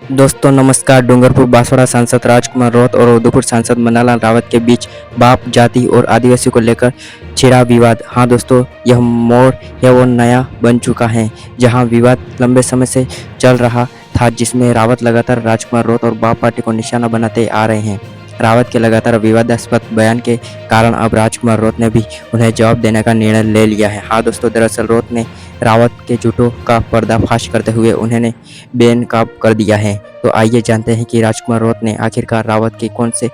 दोस्तों नमस्कार। डूंगरपुर बांसवाड़ा सांसद राजकुमार राउत और उदयपुर सांसद मन्नालाल रावत के बीच बाप जाति और आदिवासी को लेकर छिड़ा विवाद। हाँ दोस्तों, यह मोड़ है वो नया बन चुका है जहां विवाद लंबे समय से चल रहा था, जिसमें रावत लगातार राजकुमार राउत और बाप पार्टी को निशाना बनाते आ रहे हैं। रावत के लगातार विवादास्पद बयान के कारण अब राजकुमार राउत ने भी उन्हें जवाब देने का निर्णय ले लिया है। हाँ दोस्तों, दरअसल राउत ने रावत के झूठों का पर्दाफाश करते हुए उन्हें बेनकाब कर दिया है। तो आइए जानते हैं कि राजकुमार राउत ने आखिरकार रावत के कौन से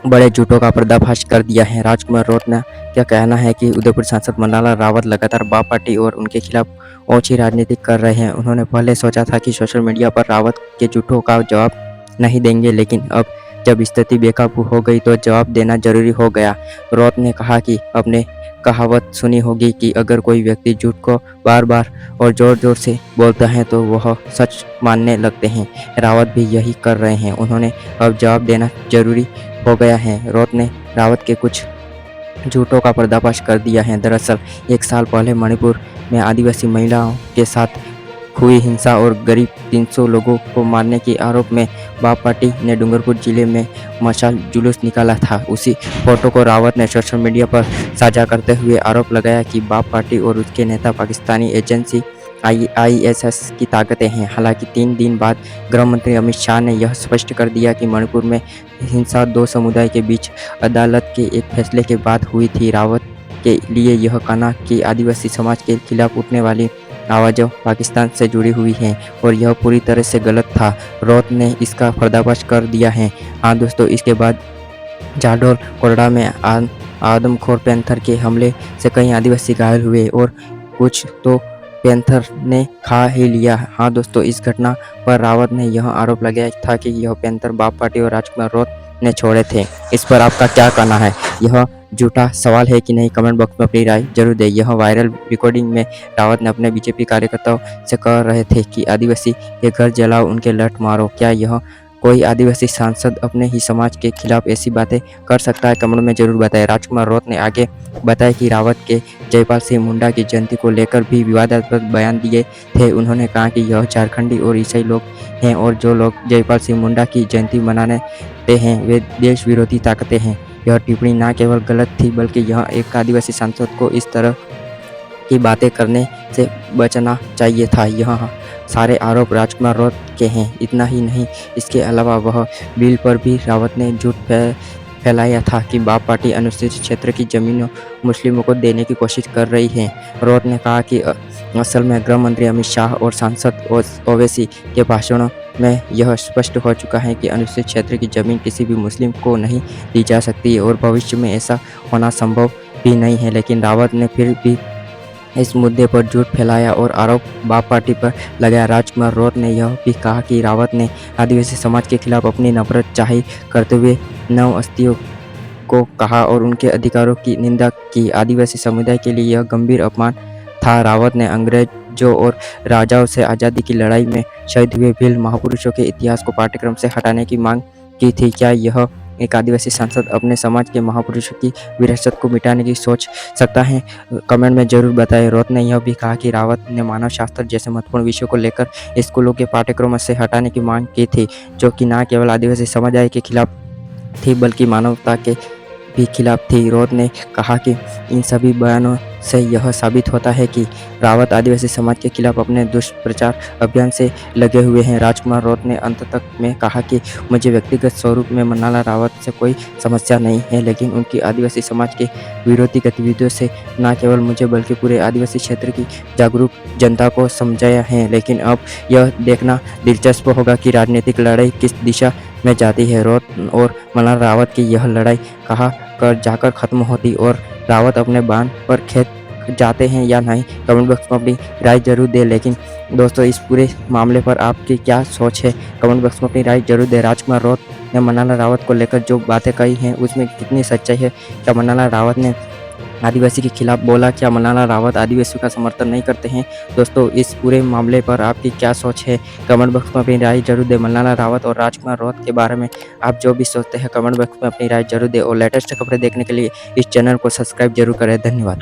बड़े झूठों का पर्दाफाश कर दिया है। राजकुमार राउत का क्या कहना है कि उदयपुर सांसद मन्नालाल रावत लगातार बाप पार्टी और उनके खिलाफ ओछी राजनीति कर रहे हैं। उन्होंने पहले सोचा था कि सोशल मीडिया पर रावत के झूठों का जवाब नहीं देंगे, लेकिन अब जब स्थिति बेकाबू हो गई तो जवाब देना जरूरी हो गया। रावत ने कहा कि अपने कहावत सुनी होगी कि अगर कोई व्यक्ति झूठ को बार बार और जोर जोर से बोलता है तो वह सच मानने लगते हैं। रावत भी यही कर रहे हैं। उन्होंने अब जवाब देना जरूरी हो गया है। रावत ने रावत के कुछ झूठों का पर्दाफाश कर दिया है। दरअसल 1 साल पहले मणिपुर में आदिवासी महिलाओं के साथ हुई हिंसा और करीब 300 लोगों को मारने के आरोप में बाप पार्टी ने डूंगरपुर जिले में मशाल जुलूस निकाला था। उसी फोटो को रावत ने सोशल मीडिया पर साझा करते हुए आरोप लगाया कि बाप पार्टी और उसके नेता पाकिस्तानी एजेंसी ISIS की ताकतें हैं। हालांकि 3 दिन बाद गृह मंत्री अमित शाह ने यह स्पष्ट कर दिया कि मणिपुर में हिंसा 2 समुदाय के बीच अदालत के एक फैसले के बाद हुई थी। रावत के लिए यह कहना कि आदिवासी समाज के खिलाफ उठने वाली आवाज़ें पाकिस्तान से जुड़ी हुई हैं और यह पूरी तरह से गलत था। रावत ने इसका पर्दाफाश कर दिया है। हाँ दोस्तों, इसके बाद जाडोल कोरडा में आदमखोर पैंथर के हमले से कई आदिवासी घायल हुए और कुछ तो पैंथर ने खा ही लिया। हाँ दोस्तों, इस घटना पर रावत ने यह आरोप लगाया था कि यह पैंथर बाप पार्टी और राजकुमार राउत ने छोड़े थे। इस पर आपका क्या कहना है? यह झूठा सवाल है कि नहीं? कमेंट बॉक्स में अपनी राय जरूर दें। यह वायरल रिकॉर्डिंग में रावत ने अपने बीजेपी कार्यकर्ताओं से कह रहे थे कि आदिवासी के घर जलाओ, उनके लठ मारो। क्या यह कोई आदिवासी सांसद अपने ही समाज के खिलाफ ऐसी बातें कर सकता है? कमेंट में जरूर बताएं। राजकुमार राउत ने आगे बताया कि रावत के जयपाल सिंह मुंडा की जयंती को लेकर भी विवादास्पद बयान दिए थे। उन्होंने कहा कि यह झारखंडी और ईसाई लोग हैं और जो लोग जयपाल सिंह मुंडा की जयंती मनाते हैं वे देश विरोधी ताकतें हैं। यह टिप्पणी न केवल गलत थी बल्कि यह एक आदिवासी सांसद को इस तरह की बातें करने से बचना चाहिए था। यह सारे आरोप राजकुमार राउत के हैं। इतना ही नहीं, इसके अलावा वह बिल पर भी रावत ने झूठ फैलाया था कि बाप पार्टी अनुसूचित क्षेत्र की जमीनों मुस्लिमों को देने की कोशिश कर रही है। रावत ने कहा कि असल में गृह मंत्री अमित शाह और सांसद ओवैसी के भाषणों में यह स्पष्ट हो चुका है कि अनुसूचित क्षेत्र की जमीन किसी भी मुस्लिम को नहीं दी जा सकती और भविष्य में ऐसा होना संभव भी नहीं है। लेकिन रावत ने फिर भी इस मुद्दे पर झूठ फैलाया और आरोप बाप पार्टी पर लगाया। राजकुमार राउत ने यह भी कहा कि रावत ने आदिवासी समाज के खिलाफ अपनी नफरत जाहिर करते हुए नव अस्तियों को कहा और उनके अधिकारों की निंदा की। आदिवासी समुदाय के लिए यह गंभीर अपमान था। रावत ने अंग्रेजों और राजाओं से आज़ादी की लड़ाई में शहीद हुए वीर महापुरुषों के इतिहास को पाठ्यक्रम से हटाने की मांग की थी। क्या यह एक आदिवासी सांसद अपने समाज के महापुरुषों की विरासत को मिटाने की सोच सकता है? कमेंट में जरूर बताएं। रावत ने यह भी कहा कि रावत ने मानव शास्त्र जैसे महत्वपूर्ण विषयों को लेकर स्कूलों के पाठ्यक्रमों से हटाने की मांग की थी, जो कि न केवल आदिवासी समुदाय के खिलाफ थी बल्कि मानवता के भी खिलाफ थी। रावत ने कहा कि इन सभी बयानों से यह साबित होता है कि रावत आदिवासी समाज के खिलाफ अपने दुष्प्रचार अभियान से लगे हुए हैं। राजकुमार राउत ने अंत तक में कहा कि मुझे व्यक्तिगत स्वरूप में मन्नालाल रावत से कोई समस्या नहीं है, लेकिन उनकी आदिवासी समाज के विरोधी गतिविधियों से न केवल मुझे बल्कि पूरे आदिवासी क्षेत्र की जागरूक जनता को समझाया है। लेकिन अब यह देखना दिलचस्प होगा कि राजनीतिक लड़ाई किस दिशा में जाती है। रावत और मन्नालाल रावत की यह लड़ाई कहाँ कर जाकर खत्म होती और रावत अपने बांध पर खेत जाते हैं या नहीं? कमेंट बॉक्स में अपनी राय जरूर दें। लेकिन दोस्तों, इस पूरे मामले पर आपकी क्या सोच है? कमेंट बॉक्स में अपनी राय जरूर दें। राजकुमार राउत ने मन्नालाल रावत को लेकर जो बातें कही हैं उसमें कितनी सच्चाई है? क्या मन्नालाल रावत ने आदिवासी के खिलाफ बोला? क्या मन्नालाल रावत आदिवासियों का समर्थन नहीं करते हैं? दोस्तों, इस पूरे मामले पर आपकी क्या सोच है? कमेंट बॉक्स में अपनी राय जरूर दें। मन्नालाल रावत और राजकुमार राउत के बारे में आप जो भी सोचते हैं कमेंट बॉक्स में अपनी राय जरूर दें और लेटेस्ट खबरें देखने के लिए इस चैनल को सब्सक्राइब जरूर करें। धन्यवाद।